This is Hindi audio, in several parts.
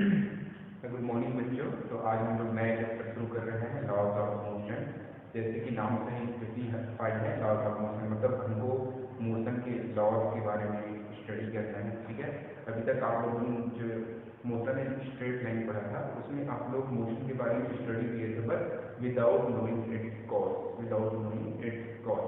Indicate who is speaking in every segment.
Speaker 1: गुड मॉर्निंग बच्चों। तो आज हम लोग नए चैप्टर शुरू कर रहे हैं, लॉज ऑफ मोशन। जैसे कि नाम से ही स्पेसिफाइड है, लॉज ऑफ मोशन मतलब हमको मोशन के लॉज के बारे में स्टडी करना है। ठीक है, अभी तक आप लोगों ने जो मोशन इन स्ट्रेट लाइन पढ़ा था उसमें आप लोग मोशन के बारे में स्टडी किए थे, but without knowing its cause.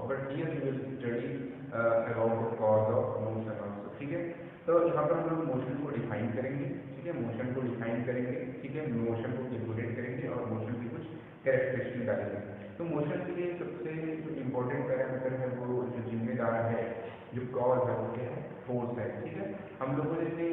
Speaker 1: But here we will study about the cause of motion also. ठीक है, तो यहाँ पर हम लोग मोशन को डिफाइन करेंगे। ठीक है, मोशन को डिफाइन करेंगे। ठीक है, मोशन को कैलकुलेट करेंगे और मोशन की कुछ कैरेक्टरिस्टिक डालेंगे। तो मोशन के लिए सबसे जो इम्पोर्टेंट पैरामीटर है, वो जो जिम्मेदार है, जो कॉज है, वो क्या है? फोर्स है। ठीक है, हम लोगों ने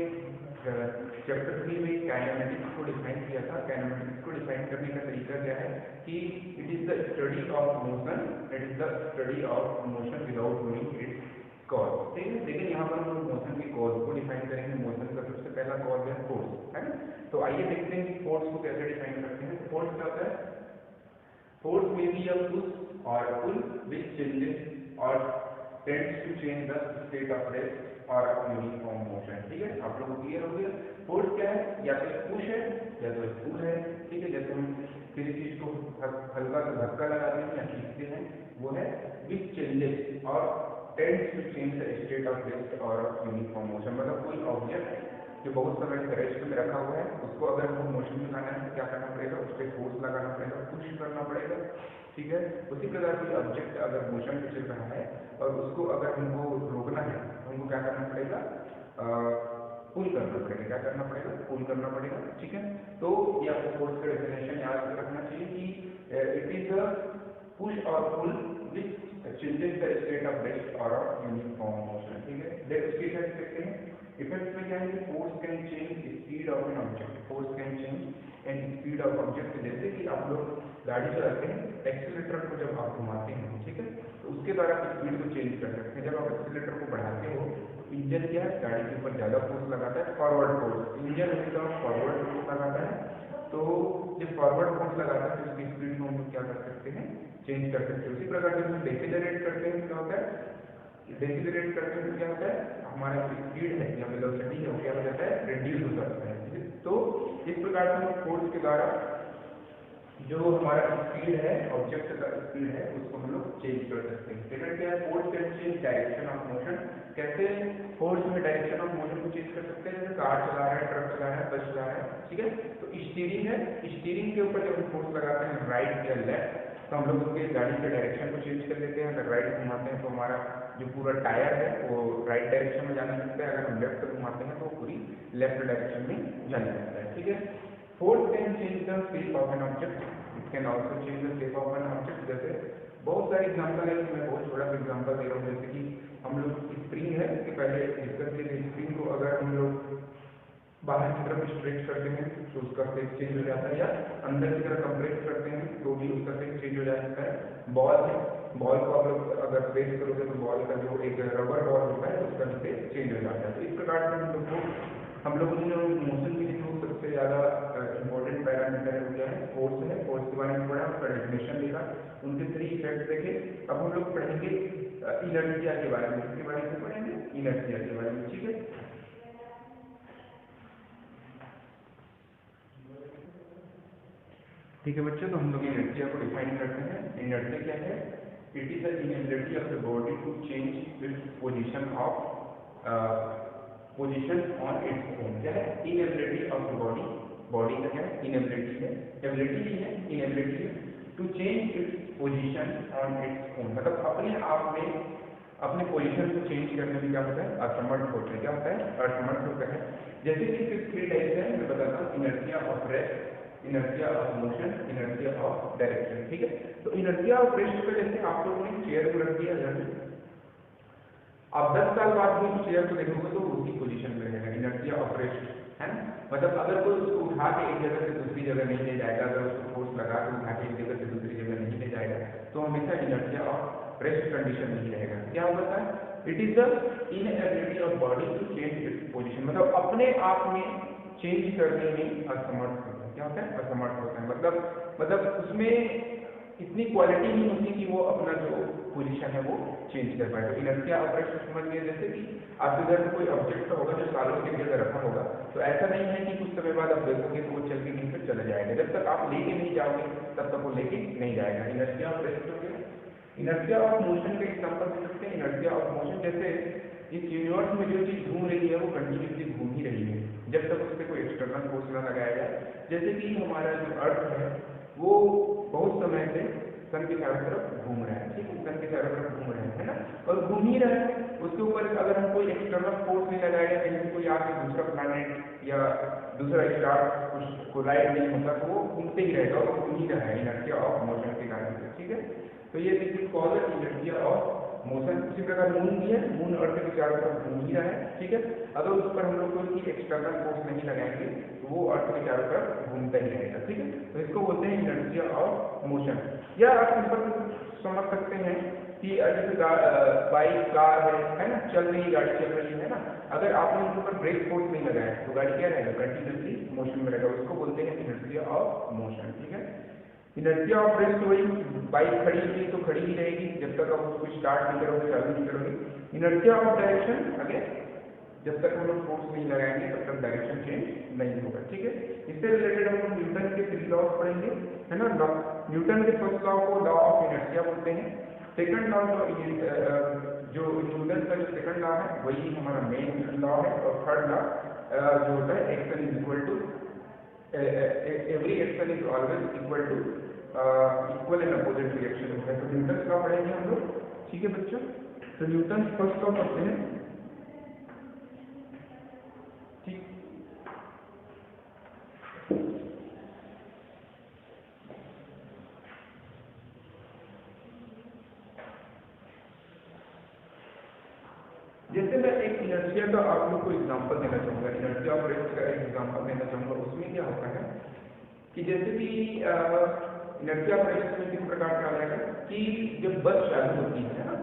Speaker 1: चैप्टर 3 में काइनेमेटिक्स को डिफाइन किया था। काइनेमेटिक्स को डिफाइन करने का तरीका क्या है कि it is the study of motion, it is the study of motion without knowing its cause. ठीक है, लेकिन यहाँ पर हम लोग मोशन के कॉज को डिफाइन करेंगे। मोशन का सबसे पहला कॉज है फोर्स, है ना। तो आइए देखते हैं कि फोर्स को कैसे डिफाइन करते हैं। फोर्स क्या होता है? फोर्स में बी अ पुश और पुल विच चेंजेस और tends to change the state of rest और यूनिफॉर्म मोशन। ठीक है, आप लोगों को क्लियर हो गया? फोर्स क्या है? या तो एक पुश है या तो एक पुल है। ठीक है, जैसे हम किसी चीज को हल्का सा धक्का लगाते हैं या खींचते हैं, वो है विच चेंजेस और tends to change the state of rest और यूनिफॉर्म मोशन। मतलब कोई ऑब्जेक्ट जो बहुत समय से रेस्ट में रखा हुआ है, उसको अगर हमको मोशन में लाना है तो क्या करना पड़ेगा? उस पर फोर्स लगाना पड़ेगा, पुश करना पड़ेगा। ठीक है, उसी प्रकार कोई ऑब्जेक्ट अगर मोशन में चल रहा है और उसको अगर हमको रोकना है तो हमको क्या करना पड़ेगा? पुल करना पड़ेगा। क्या करना पड़ेगा? पुल करना पड़ेगा। ठीक है, तो ये आपको फोर्स का डेफिनेशन याद रखना चाहिए कि इट इज अ पुश और pull which changes the state of rest और यूनिफॉर्म मोशन। ठीक है, देख उसके इफेक्ट देखते हैं। इफेक्ट में क्या है कि force can change speed of an object. Force can change and speed of object. जैसे कि आप लोग गाड़ी चलाते हैं, एक्सीलरेटर को जब आप घुमाते हैं, ठीक है, तो उसके द्वारा स्पीड को चेंज कर सकते हैं। जब आप एक्सीलरेटर को बढ़ाते हो तो इंजन क्या है? गाड़ी के ऊपर ज्यादा फोर्स लगाता है, फॉरवर्ड फोर्स। इंजन हमेशा फॉरवर्ड फोर्स लगाता है। तो जब फॉरवर्ड फोर्स लगाता है तो उसकी स्पीड को हम लोग क्या कर सकते हैं? चेंज कर सकते हैं। उसी प्रकार जब हम डिसेलरेट करते हैं क्या होता है? डिसेलरेट करते हैं तो क्या होता है? हमारा जो स्पीड है या वेलोसिटी है वो क्या हो जाता है? रिड्यूस हो जाता है। ठीक है, तो इस प्रकार से हम फोर्स के द्वारा जो हमारा स्पीड है, ऑब्जेक्ट का स्पीड है, उसको हम लोग चेंज कर सकते हैं। सेकंड क्या है? Force can change direction of motion. कैसे फोर्स में डायरेक्शन ऑफ मोशन को चेंज कर सकते हैं? जैसे कार चला रहा है, ट्रक चला रहा है, बस चला रहा है। ठीक है, तो स्टीयरिंग है, स्टीयरिंग के ऊपर जब हम फोर्स लगाते हैं राइट या लेफ्ट, तो हम लोग उसके गाड़ी के डायरेक्शन को चेंज कर देते हैं। अगर राइट घुमाते हैं तो हमारा जो पूरा टायर है वो राइट डायरेक्शन में जाने लगता है। अगर हम लेफ्ट घुमाते हैं तो वो पूरी लेफ्ट डायरेक्शन में जाने लगता है। ठीक है, force can change the shape of an object, it can also change the shape of an object. जैसे बहुत सारे एग्जाम्पल है, मैं बहुत छोटा सा एग्जाम्पल दे रहा हूँ। जैसे कि हम लोग स्प्रिंग है, इसके पहले डिस्कस किए थे। स्प्रिंग को अगर हम लोग बाहर की तरफ स्ट्रेच करते हैं तो उसका शेप चेंज हो जाता है, या अंदर की तरफ कंप्रेस करते हैं तो भी उसका शेप चेंज हो जाता है। बॉल है, बॉल को आप लोग अगर प्रेस करोगे तो बॉल का जो एक रबर बॉल होता है उसका भी शेप चेंज हो जाता है। तो इस प्रकार से हम लोगों ने जो मोशन के लिए जो सबसे ज़्यादा इंपॉर्टेंट पैरामीटर है वो क्या है? फोर्स है। फोर्स के बारे में पढ़ा, उसका डेफिनेशन देखा, उनके 3 इफेक्ट देखे। अब हम लोग पढ़ेंगे इनर्शिया के बारे में। इसके बारे में पढ़ेंगे इनर्शिया के बारे में। ठीक है, ठीक है बच्चों, तो हम लोग इनर्शिया को डिफाइन करते हैं। इनर्शिया क्या है? It is the inability of the body to change its position on its own. क्या है? Inability of the body. Body का क्या है? इनएबिलिटी है। एबिलिटी नहीं है, इनएबिलिटी है to change its position on its own. मतलब अपने आप में अपने पोजीशन को चेंज करने में क्या होता है? असमर्थ होता है। क्या होता है? असमर्थ होता है। जैसे कि इसके 3 टाइप्स हैं, मैं बताता हूँ। Inertia of rest, inertia of motion, inertia of direction. ठीक है, तो इनर्शिया ऑफ रेस्ट पे जैसे आप लोगों ने चेयर को रख दिया जैसे, अब 10 साल बाद भी चेयर को देखोगे तो उसी पोजीशन में रहेगा। इनर्शिया ऑफ रेस्ट है ना, मतलब अगर कोई उसको उठा के एक जगह से दूसरी जगह नहीं ले जाएगा, अगर उसको फोर्स लगा के उठा के एक जगह से दूसरी जगह नहीं ले जाएगा, तो हमेशा इनर्शिया ऑफ रेस्ट कंडीशन नहीं रहेगा। क्या होता है? It is the inability of body to change its position. मतलब अपने आप में चेंज करने में असमर्थ होता है। क्या होता है? असमर्थ होता है। मतलब उसमें इतनी क्वालिटी नहीं होती कि वो अपना जो पोजीशन है वो चेंज कर पाए। तो इनर्शिया ऑफ रेस्ट समझ गए। जैसे कि आपके घर में कोई ऑब्जेक्ट होगा जो सालों के जगह रखा होगा, तो तो ऐसा नहीं है कि कुछ समय बाद आप देखोगे तो वो चल के कहीं पर चला जाएगा, जब तक आप लेके नहीं जाओगे तब तक वो लेके नहीं जाएगा। इनर्शिया ऑफ रेस्ट हो गया। इनर्शिया ऑफ मोशन का एग्जांपल दे सकते हैं। इनर्शिया ऑफ मोशन जैसे इस यूनिवर्स में जो चीज घूम रही है वो कंटिन्यूसली घूम ही रही है जब तक उससे कोई एक्सटर्नल फोर्स ना लगाया जाए। जैसे कि हमारा जो अर्थ है वो बहुत समय से सन के चारों तरफ घूम रहा है, ठीक है, सन के चारों तरफ घूम रहा है ना, और घूम ही रहा है। उसके ऊपर अगर हम कोई एक्सटर्नल फोर्स नहीं लगाएगा, कहीं कोई आके दूसरा प्लैनेट या दूसरा स्टार कुछ कोलाइड नहीं होता तो वो घूमते ही रहेगा और घूम ही रहा है इनर्शिया ऑफ मोशन के कारण से, ठीक है। तो ये this is called inertia of motion. इसी प्रकार मून भी है, मून अर्थ के चारों तरफ घूम ही रहा है, ठीक है। अगर उस पर हम लोग कोई एक्सटर्नल फोर्स नहीं लगाएंगे तो वो अर्थ के चारों तरफ घूमता ही रहेगा, ठीक है। तो इसको बोलते हैं इनर्शिया ऑफ मोशन। या आप सिंपल समझ सकते हैं कि जैसे बाइक कार है ना, चल रही गाड़ी चल रही है ना, अगर आपने उनके ऊपर ब्रेक फोर्स नहीं लगाया तो गाड़ी क्या रहेगा, कंटिन्यूसली मोशन में रहेगा, उसको बोलते हैं इनर्शिया ऑफ मोशन, ठीक है। इनर्शिया ऑफ रेस्ट वही, बाइक खड़ी हुई तो खड़ी ही रहेगी जब तक आप उसको स्टार्ट नहीं करोगे, चालू नहीं करोगे। इनर्शिया ऑफ डायरेक्शन अगेन, जब तक हम लोग फोर्स नहीं लगाएंगे तब तक डायरेक्शन चेंज नहीं होगा, ठीक है। इससे रिलेटेड हम लोग न्यूटन के 3 लॉज पढ़ेंगे, है ना। न्यूटन के फर्स्ट लॉ को लॉ ऑफ इनर्शिया बोलते हैं। सेकंड लॉ जो न्यूटन का जो सेकंड लॉ है वही हमारा मेन लॉ है, और थर्ड लॉ जो होता है action is equal to every action is always equal and opposite reaction होता है। तो न्यूटन लॉ पढ़ेंगे हम लोग, ठीक है बच्चों। तो न्यूटन फर्स्ट लॉ पढ़ते हैं, ठीक। जैसे मैं एक इनर्शिया का आप लोग को एग्जांपल देना चाहूँगा, इनर्शिया ऑफ रेस्ट का एक एग्जांपल देना चाहूँगा। उसमें क्या होता है कि जैसे कि इनर्शिया ऑफ रेस्ट में किस प्रकार का आएगा कि जब बस चालू होती है ना,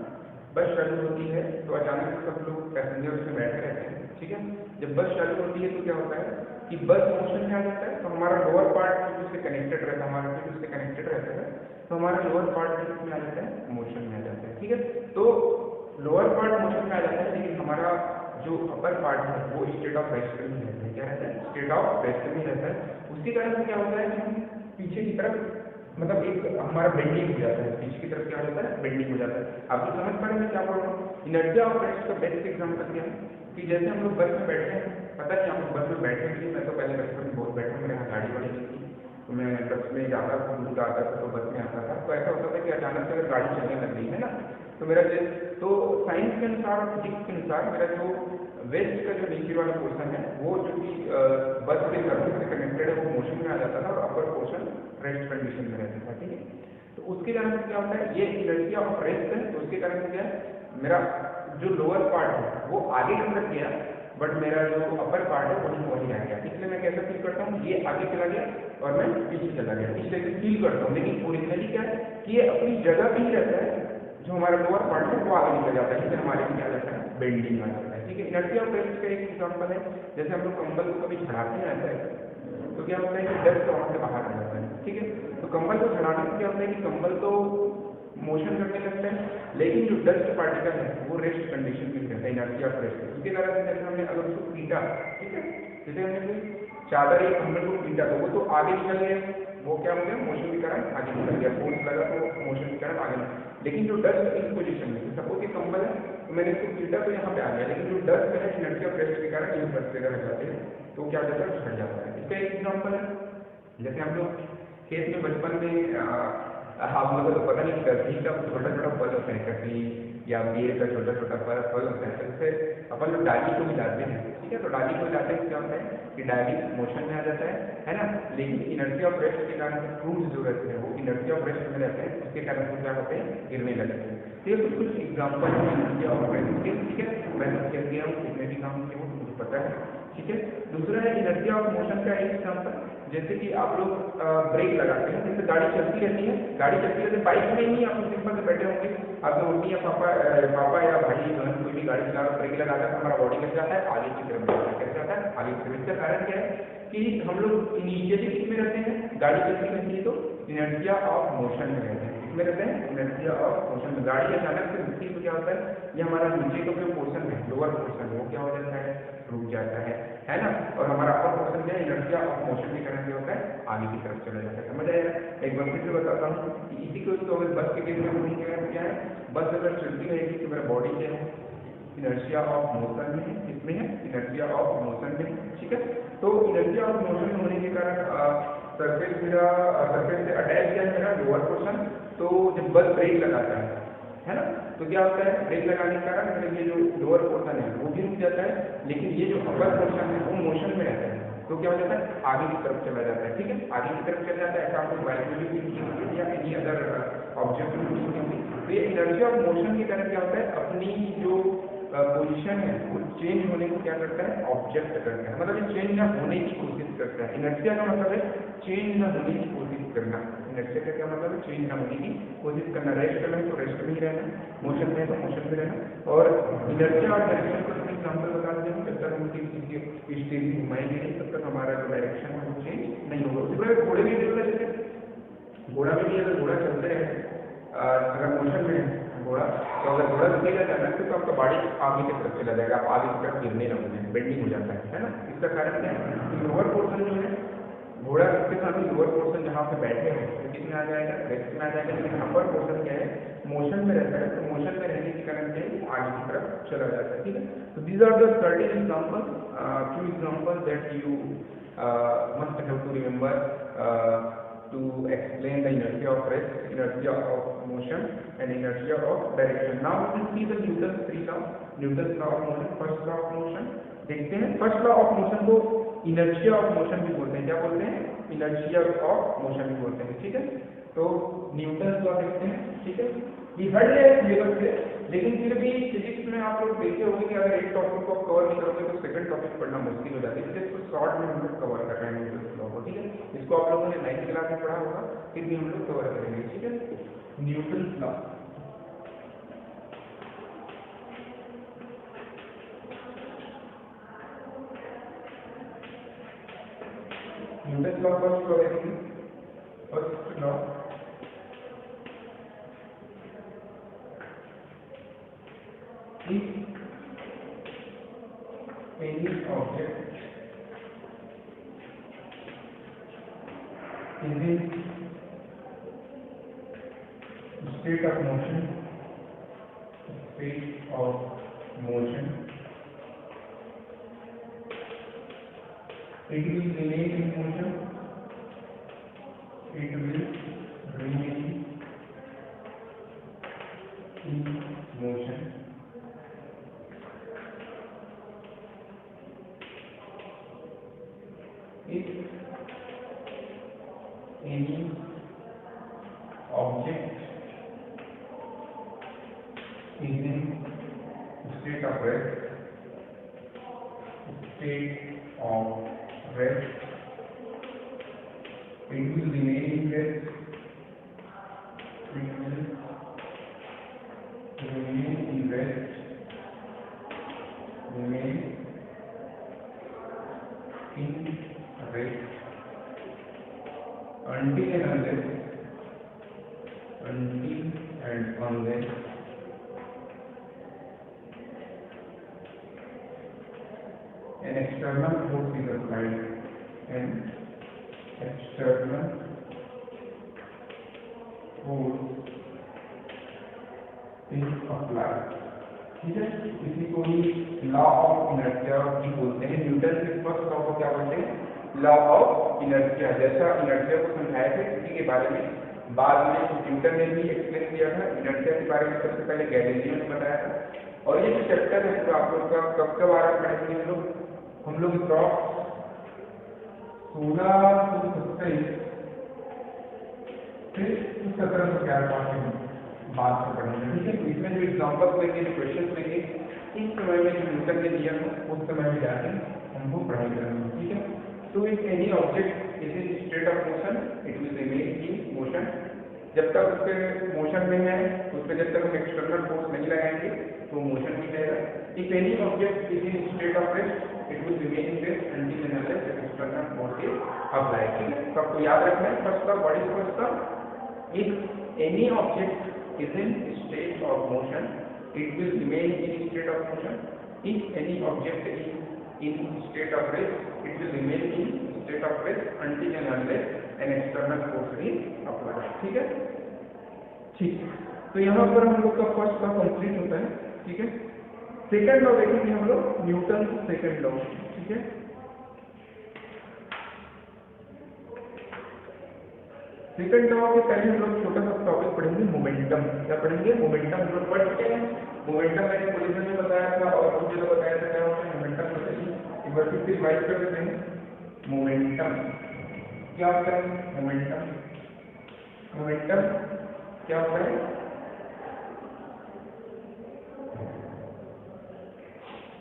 Speaker 1: बस चालू होती है तो अचानक से सब लोग पैसेंजर उसमें बैठे रहते हैं, ठीक है। जब बस चालू होती है तो क्या होता है कि बस मोशन में आ जाता है, तो हमारा लोअर पार्ट उससे कनेक्टेड रहता है, हमारा पेट उससे कनेक्टेड रहता है, तो हमारा लोअर पार्ट किसमें आ जाता है, मोशन में आ जाता है, ठीक है। तो लोअर पार्ट मोशन में आ जाता है, लेकिन हमारा जो अपर पार्ट है वो स्टेट ऑफ रेस्ट में रहता है। क्या रहता है, स्टेट ऑफ रेस्ट में रहता है। उसके कारण से क्या होता है कि हम पीछे की तरफ मतलब एक हमारा बेंडिंग हो जाता है, पीछे की तरफ क्या होता है, बेंडिंग हो जाता है। आपको समझ पा रहे हैं क्या बोल रहा हूँ। इनर्शिया ऑफ रेस्ट का बेस्ट एग्जाम्पल क्या है कि जैसे हम लोग बस में बैठे हैं, पता नहीं हम लोग बस में बैठे हैं, मैं तो पहले बचपन में बहुत बैठा, मेरे यहाँ गाड़ी वाड़ी नहीं थी तो मैं बस में जाता था, दूर का आता था तो बस में आता था। तो ऐसा होता था कि अचानक से अगर गाड़ी चलने लग गई है ना, तो मेरा तो साइंस के अनुसार और फिजिक्स के अनुसार मेरा जो वेस्ट का जो नीचे वाला पोर्शन है वो जो कि बस के सर्फेस से कनेक्टेड है वो मोशन में आ जाता था और अपर पोर्शन रेस्ट कंडीशन में रहता था, ठीक है। तो उसके कारण से क्या होता है, ये इनर्शिया ऑफ रेस्ट है, तो उसके कारण से क्या है, मेरा जो लोअर पार्ट है वो आगे की तरफ गया, बट मेरा जो अपर पार्ट है वही रह गया। इसलिए मैं कैसा फील करता हूँ, ये आगे चला गया और मैं पीछे चला गया, इस तरह से फील करता हूँ। लेकिन ओरिजिनली क्या है कि ये अपनी जगह पे ही रहता है, जो हमारा लोअर पार्ट है वो आगे निकल जाता है, लेकिन हमारे में क्या जाता है, बेंडिंग आ जाता है, ठीक है। इनर्शिया ऑफ रेस्ट का एक एग्जाम्पल है, जैसे हम लोग कंबल को कभी झड़ाते हैं ऐसा है तो क्या होता है कि डस्ट वहां से बाहर आ जाता है, ठीक है। तो कंबल को झड़ाने से क्या होता है कि कंबल तो मोशन करने लगता है, लेकिन जो डस्ट पार्टिकल है वो रेस्ट कंडीशन में रहता है, इनर्शिया ऑफ रेस्ट। उसके कारण से जैसे हमने अगर उसको पीटा, ठीक है, जैसे हमने कोई चादर या कंबल को पीटा तो वो तो आगे निकल गया, वो क्या हो गया, मोशन के कारण आगे निकल गया, फोर्स लगा तो मोशन के कारण आगे। लेकिन जो डस्ट इस पोजीशन में, सपोज कि कंबल है तो मैंने इसको पीटा तो यहाँ पे आ गया, लेकिन जो डस्ट है इनर्शिया ऑफ रेस्ट के कारण इन डस्ट पे रह जाते हैं तो क्या हो जाता है, झड़ जाता है। इसका एक एग्जाम्पल है, जैसे हम लोग खेत में बचपन में आप लोगों को तो पता नहीं, कभी का छोटा छोटा फल होता है, कभी या बेर का छोटा छोटा फल होता है, जिससे अपन लोग डाली को मिलाते हैं, ठीक है। तो डाली को मिलाते हैं क्या होता है कि डाली मोशन में आ जाता है ना। लेकिन इनर्शिया ऑफ रेस्ट के कारण से फ्रूट जो रहते हैं वो इनर्शिया ऑफ रेस्ट में रहते हैं, उसके कारण से क्या होते हैं, गिरने लगते हैं। तो ये कुछ एग्जाम्पल है इनर्शिया ऑफ रेस्ट के, ठीक है। मैं तो कह दिया हूँ, कितने भी काम किए वो मुझे पता है, ठीक है। दूसरा है इनर्शिया ऑफ मोशन का एक एग्जाम्पल, जैसे कि आप लोग ब्रेक लगाते हैं, जैसे गाड़ी चलती रहती है, गाड़ी चलती रहती है, बाइक में नहीं, आप लोग सिंपल से बैठे होंगे, आपने मम्मी या पापा या भाई बहन कोई भी गाड़ी चला ब्रेक लगाता है तो हमारा बॉडी लग जाता है आगे की तरफ जाता है, कैसे जाता है, आगे की तरफ। इसका कारण क्या है कि हम लोग इनिशियली किसमें रहते हैं, गाड़ी चलती रहती है तो इनर्शिया ऑफ मोशन में रहते हैं, किसमें रहते हैं, इनर्शिया ऑफ मोशन में। गाड़ी अचानक से रुकती तो क्या होता है, ये हमारा नीचे का जो पोर्शन है, लोअर पोर्शन, वो क्या हो जाता है, रुक जाता है ना, और हमारा इनर्शिया ऑफ मोशन के कारण क्या होता है, आगे की तरफ चला जाता है। समझ आएगा? एक बार फिर से बताता हूँ कि इसी को तो अगर बस के केस में क्या है, बस अगर चलती रहेगी तो मेरा बॉडी क्या है, इनर्शिया ऑफ मोशन में है, इसमें है इनर्शिया ऑफ मोशन में, ठीक है। तो इनर्शिया ऑफ मोशन होने के कारण सरफेस से अटैच किया है मेरा लोअर पोर्शन। तो जब बस ब्रेक लगाता है ना, तो क्या होता है, ब्रेक लगाने के कारण मेरे ये जो लोअर पोर्शन है वो भी रुक जाता है, लेकिन ये जो अपर पोर्शन है वो मोशन में रहता है। तो क्या हो जाता है, आगे की तरफ चला जाता है, ठीक है, आगे की तरफ चला जाता है। ऐसा आपको बाइक में भी या एनी अदर ऑब्जेक्ट में भी। तो ये इनर्शिया ऑफ मोशन के कारण क्या होता है, अपनी जो पोजीशन है वो चेंज होने को क्या करता है, ऑब्जेक्ट करता है, मतलब ये चेंज ना होने की कोशिश करता है। इनर्शिया का मतलब है चेंज ना होने की कोशिश करना। इनर्शिया का क्या मतलब है, चेंज ना होने की कोशिश करना। रेस्ट में तो रेस्ट में ही रहना, मोशन में तो मोशन में रहना। और इनर्शिया और डायरेक्शन को एग्जाम्पल बता दें, जब तक हम किसी स्टेज घुमाएंगे नहीं तब तक हमारा जो डायरेक्शन है वो चेंज नहीं होगा। उसी प्रकार घोड़े भी जैसे घोड़ा में भी अगर घोड़ा चलते रहे, अगर मोशन में है घोड़ा, तो अगर घोड़ा रुकेगा जाना तो आपका बॉडी आगे की तरफ चला जाएगा, आप आगे की तरफ गिरने लगोगे, बेंडिंग हो जाता है ना। इसका कारण क्या है, लोअर पोर्शन जो है घोड़ा उसके साथ लोअर पोर्शन जहाँ पे बैठे हो तो किसमें आ जाएगा, रेस्ट में आ जाएगा, लेकिन अपर पोर्शन क्या है, मोशन में रहता है। तो मोशन में रहने के कारण क्या है, आगे की तरफ चला जाता है, ठीक है। तो these are the certain example, few examples that you must have to remember to explain the inertia of rest, inertia of motion and inertia of direction. Now we will see the Newton's three law, Newton's law of motion, first law of motion देखते हैं। फर्स्ट लॉ ऑफ मोशन को इनर्शिया ऑफ मोशन भी बोलते हैं, क्या बोलते हैं, इनर्शिया ऑफ मोशन भी बोलते हैं, ठीक है। तो न्यूटन लॉ देखते हैं, ठीक है। ये हट गया सिलेबस से, लेकिन फिर भी फिजिक्स में आप लोग देखे होंगे कि अगर एक टॉपिक को कवर नहीं करोगे तो सेकंड टॉपिक पढ़ना मुश्किल हो जाता है, इसलिए इसको शॉर्ट में हम लोग कवर कर रहे हैं न्यूटन लॉ को, ठीक है। इसको आप लोगों ने 9th क्लास में पढ़ा होगा, फिर भी हम लोग कवर करेंगे, ठीक है। Newton law, Newton's law first law is if any object is in state of motion, it will remain in motion, it will remain in motion if any object is in state of rest, it will remain in rest, until and unless an external force is applied, an external force is applied, ठीक है। इसी को ही लॉ ऑफ इनर्शिया भी बोलते हैं। न्यूटन के फर्स्ट लॉ को क्या बोलते हैं, लॉ ऑफ इनर्शिया। जैसा इनर्शिया को समझाए थे इसी के बारे में बाद में न्यूटन ने भी एक्सप्लेन किया था। इनर्शिया के बारे में सबसे पहले गैलीलियो ने बताया था। और ये जो चैप्टर है तो आप लोग का कब आ रहा पढ़ेंगे हम लोग अप्रॉक्स 1627 से 1711 बात से पढ़ेंगे, ठीक है। इसमें जो एग्जाम्पल लेंगे, जो क्वेश्चन लेंगे, इस समय में जो न्यूटन ने दिया था उस समय में जाके हमको पढ़ाई करेंगे, ठीक है। तो if any object is in state of motion, it will remain in motion. जब तक उसके मोशन में है उस पर जब तक हम एक्सटर्नल फोर्स नहीं लगाएंगे तो मोशन में रहेगा। If any object is in state of rest, it will remain in rest until and unless external force is applied, ठीक है। तो आपको याद रखना है first law, what is first law, if any object is in state of motion, it will remain in state of motion. If any object is in state of rest, it will remain in state surface until and unless an external force is applied। ठीक है, ठीक। तो यहाँ पर हम लोग का फर्स्ट लॉ कंप्लीट होता है। ठीक है, सेकंड लॉ देखेंगे हम लोग, न्यूटन सेकंड लॉ। ठीक है, सेकंड लॉ के पहले हम लोग छोटा सा टॉपिक पढ़ेंगे, मोमेंटम। क्या पढ़ेंगे? मोमेंटम। हम लोग पढ़ चुके हैं मोमेंटम, मैंने पोजीशन में बताया था और मुझे तो बताया था क्या होता है मोमेंटम। बताइए एक बार फिर से रिवाइज कर देते हैं। मोमेंटम क्या होता है? मोमेंटम, मोमेंटम क्या होता है?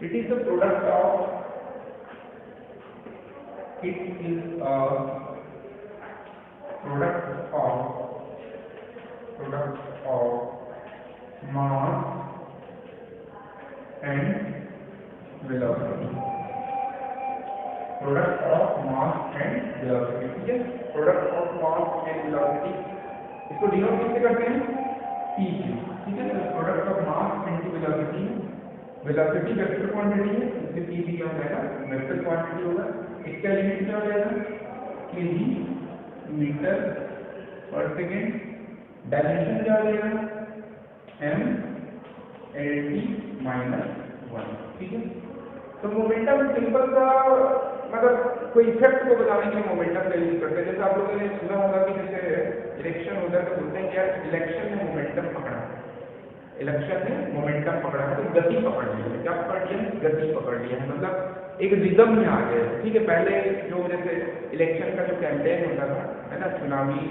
Speaker 1: It is the product of, it is a product of mass and velocity, product of mass and velocity। ठीक है, product of mass and velocity इसको डिनोट किससे करते हैं? P से। ठीक है, तो product of mass into velocity, velocity vector quantity है, इससे P भी क्या हो जाएगा? वेक्टर क्वांटिटी होगा। इसका यूनिट क्या हो जाएगा? kg मीटर पर सेकेंड। डायमेंशन क्या हो जाएगा? m LT -1। ठीक है, तो मोमेंटम सिंपल सा मतलब कोई इफेक्ट को बताने के लिए मोमेंटम का यूज करते हैं। जैसे आप लोगों ने सुना होगा कि जैसे इलेक्शन होता है तो बोलते हैं कि यार इलेक्शन में मोमेंटम पकड़ा, इलेक्शन में मोमेंटम पकड़ा है, तो गति पकड़ ली है। क्या पकड़ लिया है? गति पकड़ लिया है, मतलब एक रिदम में आ गया है। ठीक है, पहले जो जैसे इलेक्शन का जो कैंपेन होता था, है ना, चुनावी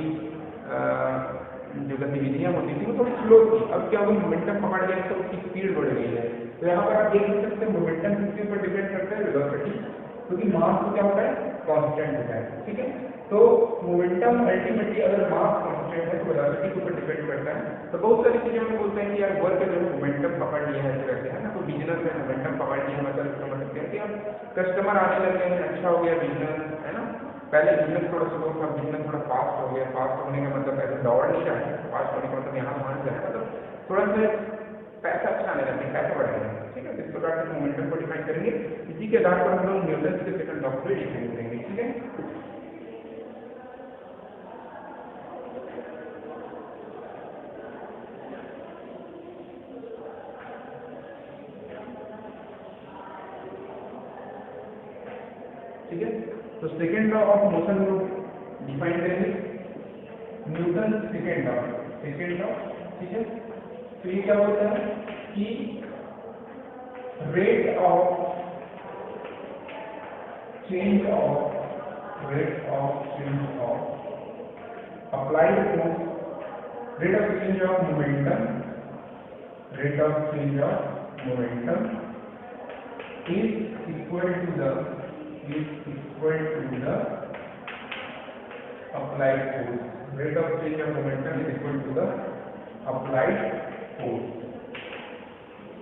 Speaker 1: जो गतिविधियां होती थी वो थोड़ी स्लो थी। अब क्या हुआ? मोमेंटम पकड़ लिया तो उसकी स्पीड बढ़ गई है। तो यहाँ पर आप देख सकते हैं मोमेंटम किसके ऊपर डिपेंड करता है? वेलोसिटी, क्योंकि मास तो क्या होता है? कांस्टेंट होता है। ठीक है, तो मोमेंटम अल्टीमेटली अगर मास कांस्टेंट है तो वेलोसिटी के ऊपर डिपेंड करता है। तो बहुत सारी चीजें हम बोलते हैं कि यार वर्क जो है मोमेंटम पकड़ लिया है, ऐसे करते हैं ना। तो बिजनेस में मोमेंटम पकड़ लिया, मतलब इसका मतलब क्या है कि अब कस्टमर आने लगे हैं, अच्छा हो गया बिजनेस, है ना। पहले बिजनेस थोड़ा स्लो था, बिजनेस थोड़ा फास्ट हो गया। फास्ट होने का मतलब ऐसे दौड़ नहीं रहा है, फास्ट होने का मतलब यहाँ पहुँच गया है, मतलब थोड़ा सा पैसा अच्छा आने लगे, पैसा बढ़ गया। ठीक है, इस प्रकार से मोमेंटम को डिफाइन करेंगे। इसी के आधार पर हम लोग न्यूटन के सेकंड लॉ को डिफाइन करेंगे। ठीक है, ठीक है, तो सेकेंड लॉ ऑफ मोशन को डिफाइन करेंगे, Newton second law, second law. ठीक है, तो ये क्या होता है कि rate of change of applied force, rate of change of momentum, rate of change of momentum is equal to the applied force। Rate of change of momentum is equal to the applied force।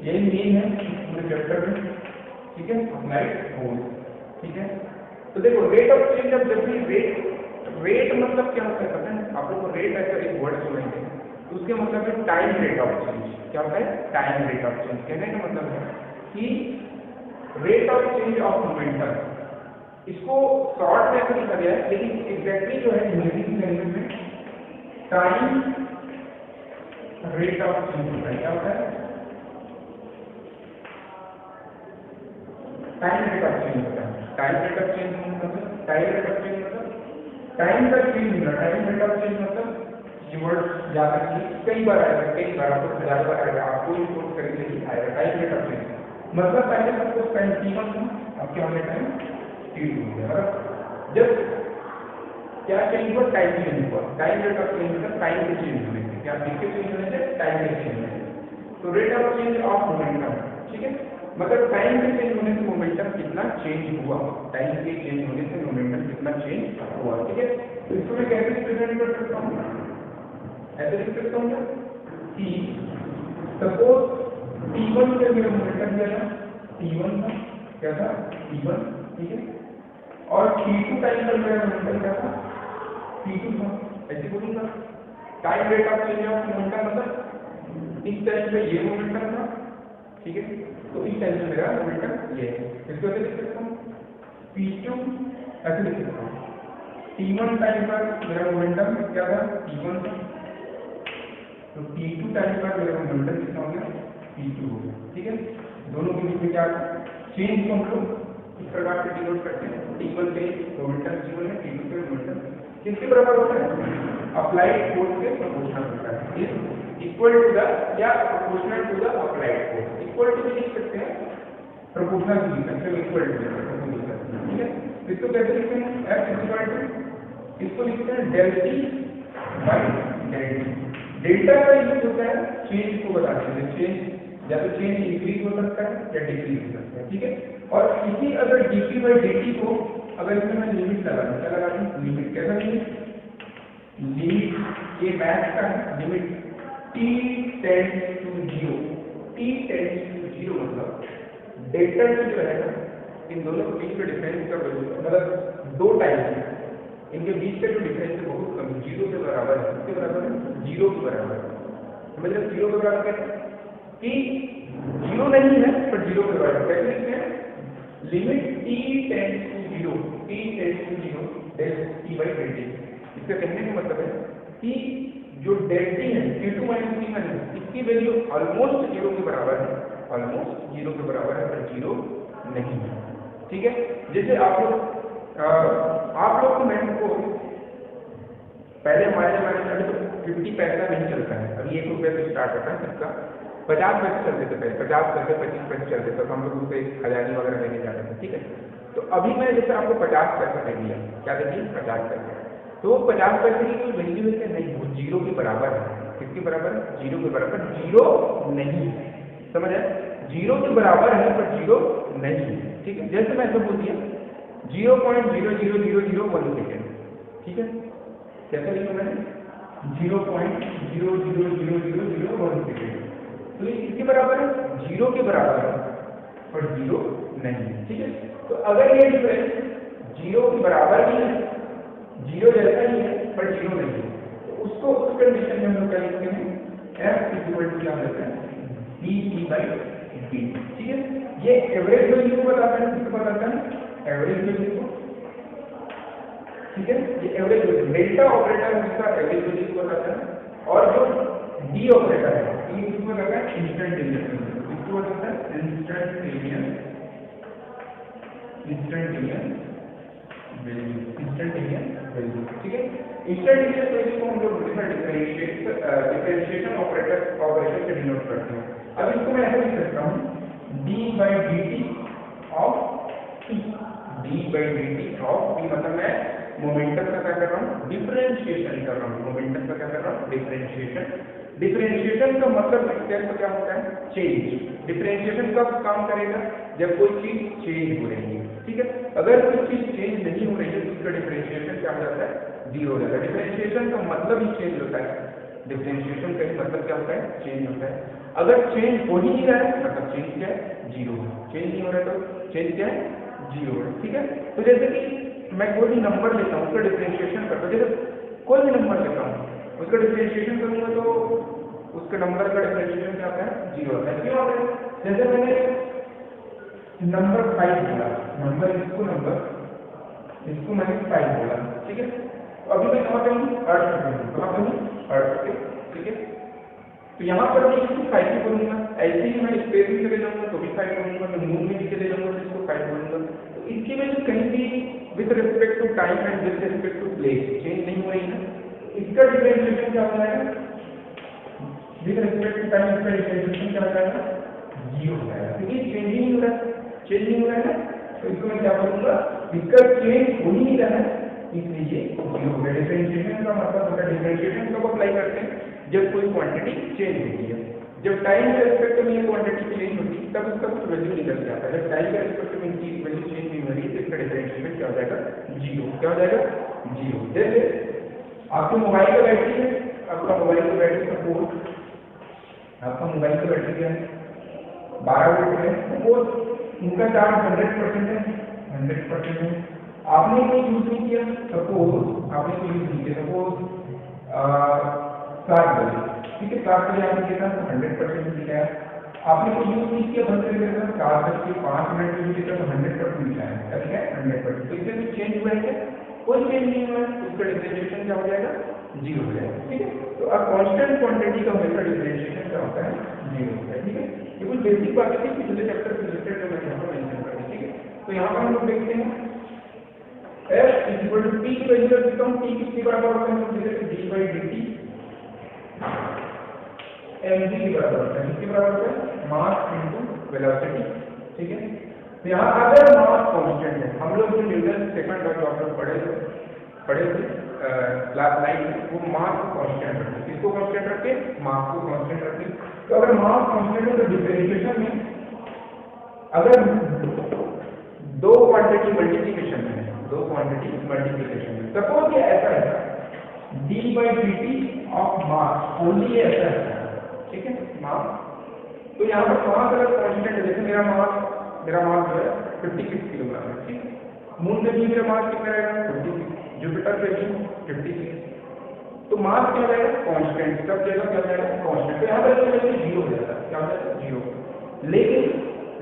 Speaker 1: यही मेन है पूरे चैप्टर में। ठीक है, applied force। ठीक है, तो देखो रेट ऑफ चेंज ऑफ, जब भी रेट मतलब क्या होता है पता है आप लोग को? रेट ऐसा एक वर्ड सुनेंगे तो उसके मतलब है टाइम रेट ऑफ चेंज। क्या होता है? Time rate of change. कहने का मतलब है कि rate of change of momentum, इसको शॉर्ट में ऐसा लिखा गया है, लेकिन एग्जैक्टली जो है इंग्लिश लैंग्वेज में टाइम रेट ऑफ चेंज होता है। क्या होता है? टाइम रेट ऑफ चेंज होता है। टाइम रेट ऑफ चेंज मतलब, टाइम रेट ऑफ चेंज मतलब टाइम का चेंज होना। टाइम रेट ऑफ चेंज मतलब ये वर्ड ज्यादा कई बार आएगा, कई बार आपको 1000 बार आएगा, आपको ही कोर्स करके ही आएगा। टाइम रेट ऑफ चेंज मतलब पहले सबको टाइम T1 था, अब क्या हो गया? टाइम T2 हो गया। जब क्या चेंज हुआ? टाइम चेंज हुआ। टाइम रेट ऑफ चेंज मतलब टाइम के चेंज होने से, क्या किसके चेंज होने से? टाइम के चेंज होने से। तो rate of change of momentum, ठीक है, मतलब टाइम के चेंज होने से मोमेंटम कितना चेंज हुआ, टाइम के चेंज होने से मोमेंटम कितना चेंज हुआ। ठीक है, तो इसको मैं कैसे रिप्रेजेंट कर सकता हूँ? ऐसे लिख सकता हूँ कि सपोज T1 से मेरा मोमेंटम क्या था? T1 था, क्या था? T1। ठीक है, और T2 टाइम पर मेरा मोमेंटम क्या था? T2 था। ऐसे बोलूंगा time rate of change of momentum मतलब इस टाइम पे ये मोमेंटम था, ठीक है, तो इस टाइम पे मेरा मोमेंटम ये है। इसको ऐसे लिख सकता हूँ P2, ऐसे लिख सकता हूँ t1 टाइम पर मेरा मोमेंटम क्या था, t1 था, तो t2 टाइम पर मेरा मोमेंटम कितना हो गया, t2 हो गया। ठीक है, दोनों के बीच में क्या चेंज को हम लोग इस प्रकार से डिनोट करते हैं, t1 पे मोमेंटम g1 है, t2 पे मोमेंटम किसके बराबर होता है, अप्लाइड फोर्स के प्रोपोर्शनल होता है, इक्वल टू द या proportional to the applied force. Equal to भी लिख सकते हैं, प्रोपोर्शनल भी लिख सकते हैं, इक्वल टू। ठीक है, इसको कैसे लिखते हैं, F इक्वल टू, इसको लिखते हैं del t by del t. Delta का यूज होता है चेंज को बताने के लिए, चेंज या तो चेंज इंक्रीज हो सकता है या डिक्रीज हो सकता है। ठीक है, और इसी अगर dp बाई dt को अगर इसमें मैं लिमिट लगा दूं, क्या लगा दूं, लिमिट, कैसा लिमिट, लिमिट ये मैक्स का है, limit t tends to 0, t tends to 0 मतलब डेल्टा टी जो है ना, इन दोनों के बीच में डिफरेंस का वैल्यू मतलब दो टाइम है, इनके बीच का जो डिफरेंस है बहुत कम, 0 के बराबर है, किसके बराबर है, 0 के बराबर है। मतलब 0 के बराबर कहते हैं कि 0 नहीं है पर 0 के बराबर, कैसे लिखते हैं, limit t tends to 0, t tends to 0 del t by del t. इसका कहने का मतलब है कि जो डेल टी है t2 माइनस t1 है, इसकी वैल्यू ऑलमोस्ट 0 के बराबर है, ऑलमोस्ट 0 के बराबर है पर 0 नहीं है। ठीक है, जैसे आप लोग को मैं को पहले हमारे जमाने में तो 50 पैसा नहीं चलता है, अभी 1 रुपये से स्टार्ट होता है सबका, 50 पैसे चलते थे पहले, 50 पैसे 25 पैसे चलते थे, तो हम लोग उससे हजारी वगैरह लेके जाते थे। ठीक है, तो अभी मैं जैसे आपको 50 पैसा दे दिया, क्या दे दिया, 50 पैसे, तो 50 पैसे की कोई वैल्यू है नहीं, वो 0 के बराबर है, किसके बराबर है, 0 के बराबर, 0 नहीं है, समझ आए, 0 के बराबर है पर 0 नहीं है। ठीक है, जैसे मैं बोल दिया 0.00001 सेकेंड, ठीक है, कैसे लिखा मैंने, 0.00001 सेकेंड, तो ये किसके बराबर है, 0 के बराबर है पर 0 नहीं है। ठीक है, तो अगर ये डिफरेंस 0 के बराबर ही है, 0 जैसा ही है पर 0 नहीं है, तो उसको उस कंडीशन में हम लोग क्या लिखते हैं, F इक्वल टू क्या होता है, dt बाई dt। ठीक है, ये एवरेज वैल्यू को बताता है, किसको बताता है, एवरेज वैल्यू को। ठीक है, ये एवरेज वैल्यू, डेल्टा ऑपरेटर इसका एवरेज वैल्यू को बताता है, और जो डी ऑपरेटर है ये किसको बताता है, इंस्टेंटेनियस वैल्यू, किसको बताता है, इंस्टेंटेनियस वैल्यू। ठीक है, इंस्टेंटेनियस वैल्यू को हम लोग डिफरेंशिएशन ऑपरेशन से डिनोट करते हैं। अब इसको मैं ऐसे लिख सकता हूँ, d by D T of t, d by D T of t, मतलब मैं मोमेंटम का क्या कर रहा हूँ, डिफरेंशिएशन कर रहा हूँ, मोमेंटम का क्या कर रहा हूँ, डिफरेंशिएशन। डिफरेंशिएशन का मतलब तो क्या होता है, चेंज। डिफरेंशिएशन कब काम करेगा, जब कोई चीज चेंज हो रही है। ठीक है, अगर कोई चीज चेंज नहीं हो रही है तो उसका डिफरेंशिएशन क्या हो जाता है, 0 हो जाता है। डिफरेंशिएशन का मतलब ही चेंज होता है, डिफरेंशिएशन का ही मतलब क्या होता है, चेंज होता है। अगर चेंज हो ही नहीं रहा है मतलब चेंज क्या है, 0 है, चेंज नहीं हो रहा है तो चेंज क्या है, 0 है। ठीक है, तो जैसे कि मैं कोई भी नंबर लेता हूँ उसका डिफरेंशिएशन करता हूँ, जैसे कोई भी नंबर लेता हूँ उसका डिफरेंशिएशन करूंगा तो उसके नंबर का डिफरेंशिएशन क्या होता है, 0 है। क्यों होता है, जैसे मैंने नंबर 5 बोला, इसको मैंने 5 बोला, ठीक है, अभी मैं कहाँ पे हूँ, अर्थ पे हूँ, कहाँ पे हूँ, अर्थ पे। ठीक है, तो यहाँ पर मैं इसको 5 ही बोलूंगा, ऐसे ही मैं स्पेस में चले जाऊंगा तो भी 5 बोलूंगा, मैं मून में भी चले जाऊंगा तो इसको 5 बोलूंगा। तो इसकी वजह कहीं भी with respect to time and with respect to place change नहीं हो रही है, इसका डिफरेंशिएशन क्या हो जाएगा, विद रिस्पेक्ट टू टाइम इसका डिफरेंशिएशन क्या हो जाएगा, 0 हो जाएगा, क्योंकि चेंज ही नहीं हो रहा है, चेंज नहीं हो रहा है। तो इसको मैं क्या बोलूंगा, इसका चेंज हो ही नहीं रहा है, इसलिए 0 हो गया। डिफरेंशिएशन का मतलब होता है, डिफरेंशिएशन कब अप्लाई करते हैं, जब कोई क्वांटिटी चेंज होती है। जब टाइम के रिस्पेक्ट में ये क्वांटिटी चेंज होती है तब उसका कुछ वैल्यू निकल जाता है। जब टाइम के रिस्पेक्ट में इनकी वैल्यू चेंज नहीं हो रही तो इसका डिफरेंशिएशन क्या हो जाएगा, 0। क्या हो जाएगा, 0। जैसे आपके मोबाइल का बैटरी है, आपका मोबाइल का बैटरी सपोज आपका मोबाइल का बैटरी क्या है, 12 वोल्ट है, सपोज उनका चार्ज 100% है, 100% है, आपने कोई यूज नहीं किया, सपोज आपने कोई यूज नहीं किया, सपोज 7 बजे, ठीक है, 7 बजे आपने देखा 100% लिखा है, आपने कोई यूज नहीं किया, बंद कर दिया, 4:05 में भी देखा तो 100% लिखा है, क्या लिखा है, 100%। तो इसमें कुछ चेंज हुआ है क्या, कोई चेंज नहीं हुआ है, उसका डिफरेंशिएशन क्या हो जाएगा, 0 हो जाएगा। ठीक है, तो अब कांस्टेंट क्वांटिटी का हमेशा डिफरेंशिएशन क्या होता है, 0 होता है। ठीक है, ये कुछ बेसिक बातें थी पिछले चैप्टर से रिलेटेड जो मैंने यहाँ पर मेंशन कर दी। ठीक है, तो यहाँ पर हम लोग देखते हैं f इक्वल टू p की वैल्यू रखते हैं, t किसके बराबर होता है, जैसे d by dt mg के बराबर होता है, किसके बराबर होता है, मास इनटू वेलोसिटी। ठीक है, तो यहाँ अगर मास कांस्टेंट है, हम लोग जो न्यूटन सेकंड लॉ आप लोग पढ़े थे क्लास 9 में, वो मास को कांस्टेंट रखते, किसको कांस्टेंट रखते, मास को कांस्टेंट रखते। तो अगर मास कांस्टेंट है तो डिफरेंशिएशन में अगर दो क्वांटिटी मल्टीप्लिकेशन में, दो क्वांटिटी मल्टीप्लिकेशन में, सपोज ये ऐसा है d by dt of mass only, ऐसा है। ठीक है, मास, तो यहाँ पर मास अगर कांस्टेंट है, जैसे मेरा मास जो है 56 किलोग्राम है। ठीक है, मून में भी मेरा मास कितना रहेगा, 56, जुपिटर पे भी 56, तो मास क्या रहेगा, कांस्टेंट, सब जगह क्या रहेगा, कांस्टेंट। तो यहाँ पर वैल्यू 0 हो जाता है, क्या हो जाता है, 0। लेकिन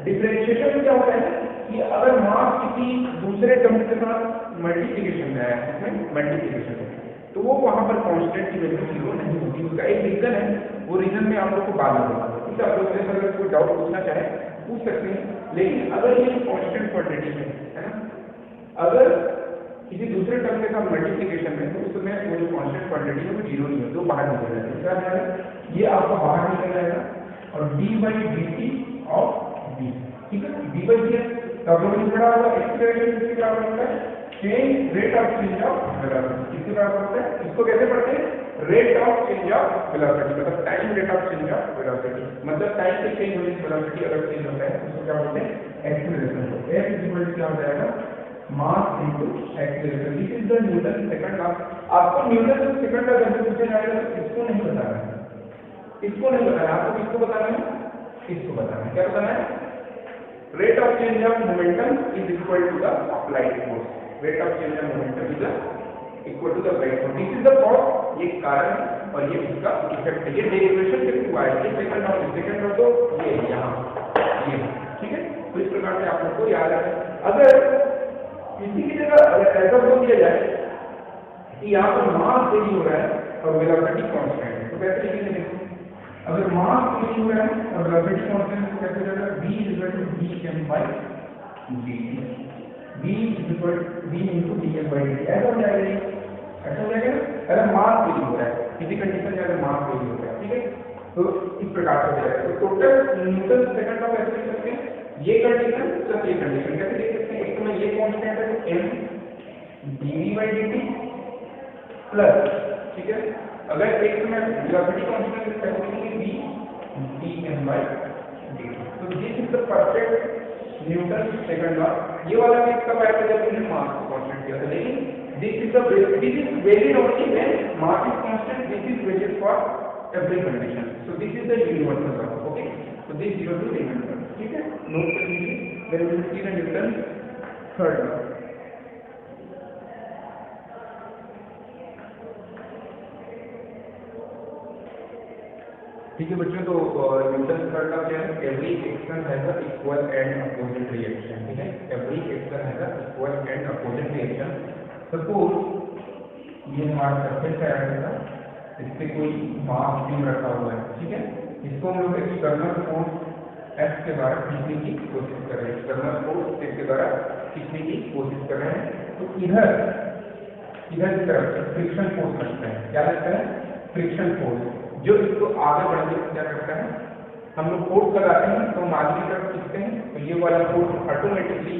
Speaker 1: डिफरेंशिएशन में क्या होता है कि अगर मास किसी दूसरे टर्म के साथ मल्टीप्लिकेशन में है, इसमें मल्टीप्लिकेशन है, तो वो वहां पर कांस्टेंट की वैल्यू 0 नहीं होती। उसका एक रीजन है, वो रीजन में आप लोग को बाद में बताऊंगा। ठीक है, आप लोग से अगर कोई डाउट पूछना चाहे पूछ सकते हैं, लेकिन अगर ये कांस्टेंट क्वांटिटी है ना, अगर किसी दूसरे टर्म के साथ मल्टीप्लिकेशन में, तो उसमें वो जो कांस्टेंट क्वांटिटी है वो 0 नहीं होती, वो बाहर निकल जाएगा। क्या जाएगा, ये आपका बाहर निकल जाएगा और d by dt of b। ठीक है, d by dt तो आप लोगों ने पढ़ा होगा, एक्सेलरेशन किसके बराबर होता है, change rate of change of velocity. किसके बराबर होता है, इसको कैसे पढ़ते हैं, rate of change of velocity, मतलब time rate of change of velocity, मतलब टाइम के चेंज होने की वेलोसिटी अगर चेंज होता है उसको क्या बोलते हैं, एक्सेलरेशन। तो f इक्वल टू क्या हो जाएगा, mass into acceleration. This is the Newton second law. आपको न्यूटन सेकंड लॉ जब पूछा जाएगा तो इसको नहीं बताना है, इसको नहीं बताना, आपको किसको बताना है, इसको बताना है। क्या बताना है, rate of change of momentum is equal to the applied force, rate of change of momentum is equal to the applied force, this is the cause, ये कारण और ये इसका इफेक्ट है। ये डेरिवेशन के थ्रू आया, ये सेकंड लॉ तो ये यहाँ ये। ठीक है, तो इस प्रकार से आप लोग को याद है। अगर किसी की जगह ऐसा बोल दिया जाए कि यहाँ पर मास चेंज हो रहा है और वेलोसिटी कांस्टेंट है, तो कैसे लिखेंगे, अगर मास चेंज हो रहा है और वेलोसिटी कांस्टेंट तो कैसे जाएगा, v equal to dm by dt, v equal v into dm by dt, ऐसा हो जाएगा। ऐसा हो जाएगा अगर मास चेंज हो रहा है, किसी कंडीशन में अगर मास चेंज हो रहा है। ठीक है, तो इस प्रकार से हो जाएगा। तो टोटल न्यूटन सेकंड लॉ कैसे लिख सकते हैं, ये कंडीशन प्लस ये कंडीशन कैसे लिख सकते हैं, एक में ये कांस्टेंट है तो m dv by dt plus, ठीक है, अगर एक में वेलोसिटी कांस्टेंट है कैसे लिखेंगे, v dm by dt। तो this is the perfect Newton second law. ये वाला भी कब आया था, जब हमने मास को कांस्टेंट किया था, लेकिन this is valid only when mass is constant, this is valid for every condition. So this is the universal law. Okay, so this you have to remember. ठीक है, नोट कर लीजिए, there will be the Newton third law. ठीक है बच्चों, तो न्यूटन थर्ड लॉ क्या है, every action has a equal and opposite reaction. ठीक है, every action has a equal and opposite reaction. Suppose ये हमारा सरफेस है ऐसा, इस पे कोई मास क्यूब रखा हुआ है। ठीक है, इसको हम लोग एक्सटर्नल फोर्स F के द्वारा खींचने की कोशिश कर रहे हैं, एक्सटर्नल फोर्स F के द्वारा खींचने की कोशिश कर रहे हैं। तो इधर की तरफ फ्रिक्शन फोर्स लगता है। क्या लगता है, फ्रिक्शन फोर्स, जो इसको आगे बढ़ने से क्या करता है, हम लोग फोर्स लगाते हैं तो हम आगे की तरफ खींचते हैं, तो ये वाला फोर्स ऑटोमेटिकली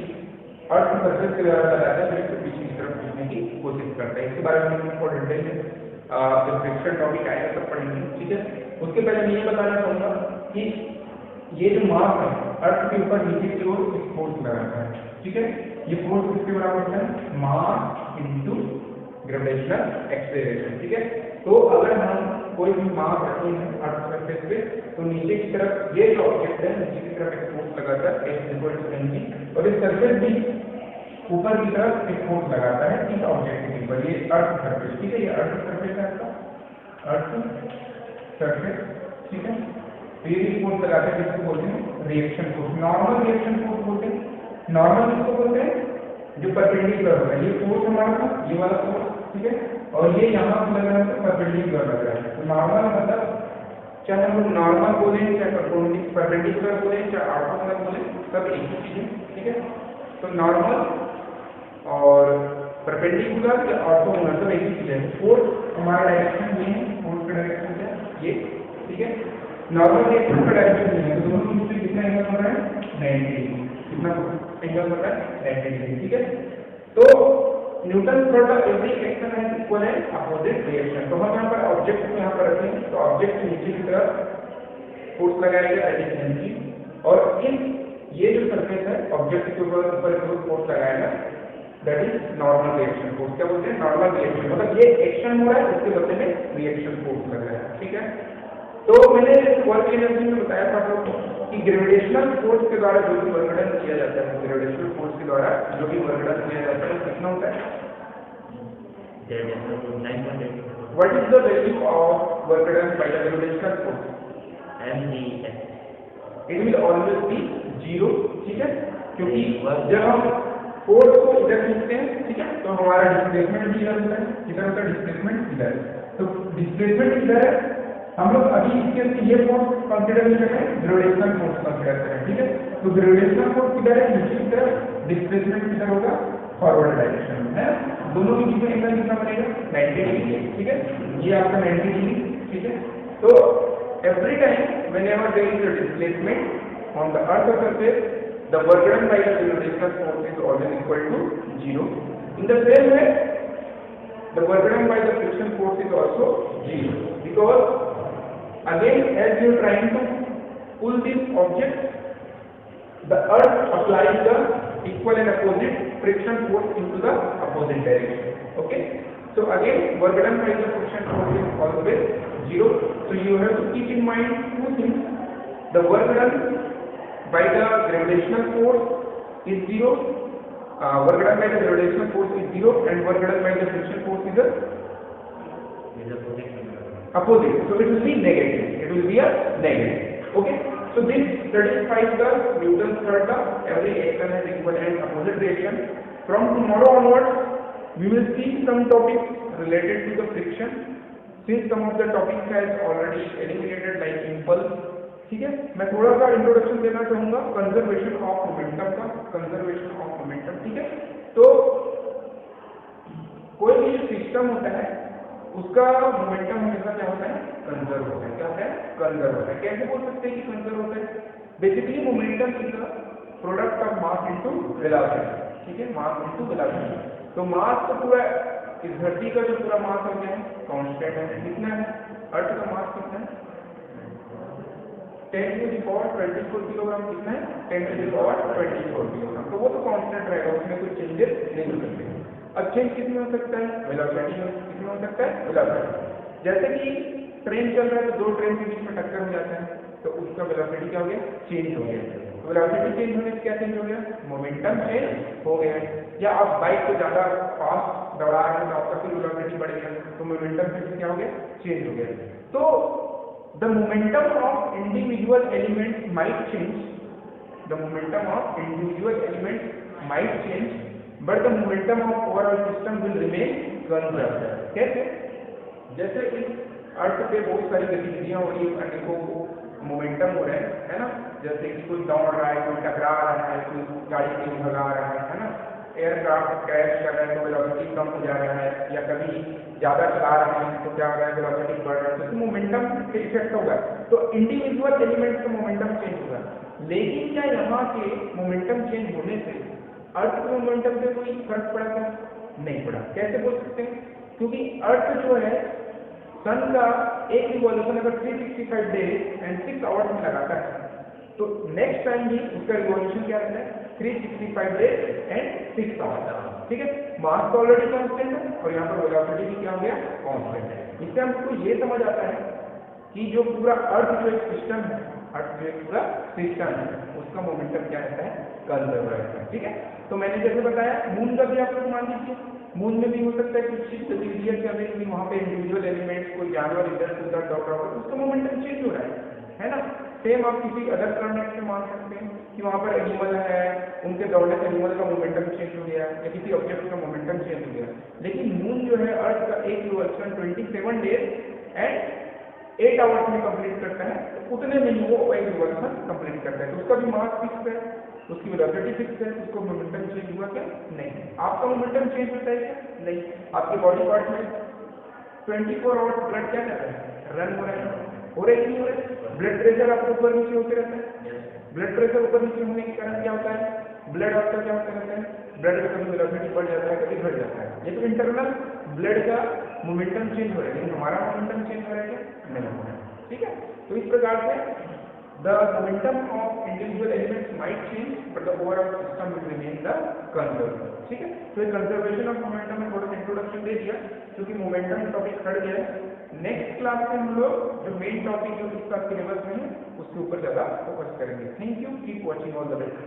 Speaker 1: अर्थ सरफेस के द्वारा लगाता है, फिर इसको पीछे की तरफ खींचने की कोशिश करता है। इसके बारे में हम लोग डिटेल में जब फ्रिक्शन टॉपिक आएगा तब पढ़ेंगे। ठीक है, उसके पहले मैं ये बताना चाहूँगा कि ये जो मास है अर्थ के ऊपर नीचे की ओर एक फोर्स लगाता है। ठीक है, ये फोर्स किसके बराबर होता है, मास इनटू ग्रेविटेशनल एक्सेलरेशन। ठीक है, तो अगर हम कोई भी मास रखते हैं अर्थ सरफेस पे, तो नीचे की तरफ ये जो ऑब्जेक्ट है नीचे की तरफ एक फोर्स लगाता है F इक्वल टू mg, और इस सरफेस भी ऊपर की तरफ एक फोर्स लगाता है इस ऑब्जेक्ट के ऊपर, ये अर्थ सरफेस। ठीक है, ये अर्थ सरफेस है आपका, अर्थ सरफेस। ठीक है, तो ये भी फोर्स लगाता है, जिसको बोलते हैं reaction force, normal reaction force बोलते हैं। नॉर्मल किसको बोलते हैं, जो परपेंडिकुलर होगा, ये फोर्स हमारा था, ये वाला फोर्स, ठीक है, और ये यहाँ पे लग रहा है तो परपेंडिकुलर लग रहा है। तो नॉर्मल मतलब चाहे हम लोग नॉर्मल बोले, चाहे परपेंडिकुलर बोले, चाहे ऑर्थोगोनल बोले, सब एक ही चीज है, ठीक है। तो नॉर्मल और परपेंडिकुलर या ऑर्थोगोनल सब एक ही चीज है। फोर्स हमारा डायरेक्शन ये है, फोर्स का डायरेक्शन क्या है ये, ठीक है। नॉर्मल रिएक्शन का डायरेक्शन नहीं है, तो दोनों बीच में कितना एंगल बन रहा है 90 डिग्री, कितना एंगल बन रहा है 90 डिग्री, ठीक है। तो Newton third law every action has equal and opposite reaction. तो हम यहाँ पर ऑब्जेक्ट को यहाँ पर रखेंगे, तो ऑब्जेक्ट नीचे की तरफ फोर्स लगाएगा दैट इज एनर्जी, और इन ये जो सरफेस है ऑब्जेक्ट के ऊपर फोर्स लगाएगा that is normal reaction force. क्या बोलते हैं? नॉर्मल रिएक्शन, मतलब ये एक्शन हो रहा है उसके बदले में रिएक्शन फोर्स लग रहा है, ठीक है। तो मैंने वर्क एनर्जी में बताया था आपको कि ग्रेविटेशनल फोर्स के द्वारा जो भी वर्कडन किया जाता है, ग्रेविटेशनल फोर्स के द्वारा जो भी वर्कडन किया जाता है कितना होता है? What is the value of work done by the gravitational force? It will always be 0, ठीक है, क्योंकि जब हम फोर्स को इधर खींचते हैं, ठीक है, तो हमारा डिस्प्लेसमेंट भी इधर होता है, इधर होता है डिस्प्लेसमेंट इधर, तो डिस्प्लेसमेंट इधर है। हम लोग अभी इसके ये फोर्स कंसीडर नहीं कर रहे हैं, ग्रेविटेशनल फोर्स कंसीडर कर रहे हैं, ठीक है। तो ग्रेविटेशनल फोर्स किधर है? नीचे की तरफ, डिस्प्लेसमेंट किधर होगा? फॉरवर्ड डायरेक्शन में, है। दोनों के बीच में एंगल कितना बनेगा? 90 डिग्री, ठीक है, ये आपका 90 डिग्री, ठीक है। तो every time whenever there is a displacement on the earth surface, the work done by the gravitational force is always equal to 0. In the same way, the work done by the friction force is also 0, because again as you are trying to pull this object, the earth applies the equal and opposite friction force into the opposite direction, okay. So again work done by the friction force is always 0. So you have to keep in mind two things: the work done by the gravitational force is 0, work done by the gravitational force is 0, and work done by the friction force is opposite. So it will be negative. It will be a negative. Okay. So this satisfies the Newton's third law. Every action has equal and opposite reaction. From tomorrow onwards, we will see some topics related to the friction. Since some of the topics has already eliminated like impulse, ठीक है, मैं थोड़ा सा इंट्रोडक्शन देना चाहूंगा कंजर्वेशन ऑफ मोमेंटम का, कंजर्वेशन ऑफ मोमेंटम, ठीक है। तो कोई भी सिस्टम होता है उसका मोमेंटम हमेशा क्या होता है? कंजर्व होता है। क्या होता है? कंजर्व होता है। कैसे बोल सकते हैं कि कंजर्व होता है? Basically momentum is the product of mass into velocity, ठीक है, मास इनटू वेलोसिटी। तो मास तो पूरा इस धरती का जो पूरा मास हो गया है कांस्टेंट है, कितना है? अर्थ का मास कितना है? 10 to the power 24 किलोग्राम, कितना है? 10 to the power 24 किलोग्राम। तो वो तो कांस्टेंट रहेगा, उसमें कोई चेंजेस नहीं हो सकते। अब चेंज किसमें हो सकता है? वेलोसिटी में। किसमें हो सकता है? वेलोसिटी। जैसे कि ट्रेन चल रहा है तो दो ट्रेन के बीच में टक्कर हो जाता है, तो उसका वेलोसिटी क्या हो गया? चेंज हो गया। वेलोसिटी चेंज होने से क्या चेंज हो गया? मोमेंटम चेंज हो गया। या आप बाइक को ज्यादा फास्ट दौड़ा रहे हैं तो आपका फिर वेलोसिटी बढ़ गया, तो मोमेंटम फिर क्या हो गया? चेंज हो गया। तो the momentum of individual elements might change, the momentum of individual elements might change, but the momentum of overall system will remain conserved. कैसे? जैसे इस अर्थ पे बहुत सारी गतिविधियां हो रही है, अनेकों मोमेंटम हो रहे हैं, है ना। जैसे कि कोई दौड़ रहा है, कोई टकरा रहा है, कोई गाड़ी से भगा रहा है ना, एयरक्राफ्ट क्रैश कर रहा है तो वेलोसिटी कम हो जा रहा है, या कभी ज्यादा चला रहे हैं तो क्या हो रहा है? वेलोसिटी बढ़ रहा है, तो मोमेंटम पे इफेक्ट होगा। तो इंडिविजुअल एलिमेंट का मोमेंटम चेंज होगा। लेकिन क्या यहाँ के मोमेंटम चेंज होने से अर्थ के मोमेंटम पे कोई फर्क पड़ा क्या? नहीं पड़ा। कैसे बोल सकते हैं? क्योंकि अर्थ जो है सन का एक रिवॉल्यूशन अगर 365 डेज एंड 6 आवर्स में लगाता है, तो नेक्स्ट टाइम भी उसका रिवॉल्यूशन क्या रहता है? 365 डेज एंड 6 आवर्स, ठीक है। मास तो ऑलरेडी कांस्टेंट है और यहाँ पर वेलोसिटी भी क्या हो गया? कांस्टेंट है। इससे हमको ये समझ आता है कि जो पूरा अर्थ जो एक सिस्टम है, अर्थ जो एक पूरा सिस्टम है, उसका मोमेंटम क्या रहता है? कंजर्व रहता है, ठीक है। तो मैंने जैसे बताया मून का भी आप लोग मान लीजिए, मून में भी हो सकता है कुछ चीज गतिविधियां चल रही होगी, वहाँ पे इंडिविजुअल एलिमेंट्स कोई जानवर इधर से उधर दौड़ रहा होगा तो उसका मोमेंटम चेंज हो रहा है ना। सेम आप किसी अदर प्लैनेट से मान सकते हैं, कि वहाँ पर एनिमल है, उनके दौड़ने से एनिमल का मोमेंटम चेंज हो गया या किसी ऑब्जेक्ट का मोमेंटम चेंज हो गया। लेकिन मून जो है अर्थ का एक रिवॉल्यूशन 27 डेज एंड 8 आवर्स में कंप्लीट करता है, तो उतने में ही वो एक रिवॉल्यूशन कंप्लीट करता है। तो उसका भी मास फिक्स है, उसकी वेलोसिटी फिक्स है, उसको मोमेंटम चेंज हुआ क्या? नहीं। आपका मोमेंटम चेंज होता है क्या? नहीं। आपके बॉडी पार्ट में 24 आवर्स ब्लड क्या कर रहा है? रन हो रहा है, हो रहा है कि नहीं हो रहा है? ब्लड प्रेशर आपको ऊपर नीचे होते रहता है। ब्लड प्रेशर ऊपर नीचे होने के कारण क्या होता है? ब्लड आपका क्या होता रहता है? ब्लड का कभी वेलोसिटी बढ़ जाता है, कभी घट जाता है। ये तो इंटरनल ब्लड का मोमेंटम चेंज हो रहा है, लेकिन हमारा मोमेंटम चेंज हो रहा है क्या? नहीं हो रहा है। ठीक है, तो इस प्रकार से the momentum of individual elements might change but the overall system will remain the conserved। ठीक है, तो कंजर्वेशन ऑफ मोमेंटम में थोड़ा सा इंट्रोडक्शन दे दिया क्योंकि मोमेंटम टॉपिक हट गया है। नेक्स्ट क्लास में हम लोग जो मेन टॉपिक जो इसका सिलेबस में है उसके ऊपर ज्यादा फोकस करेंगे। Thank you, keep watching all the best.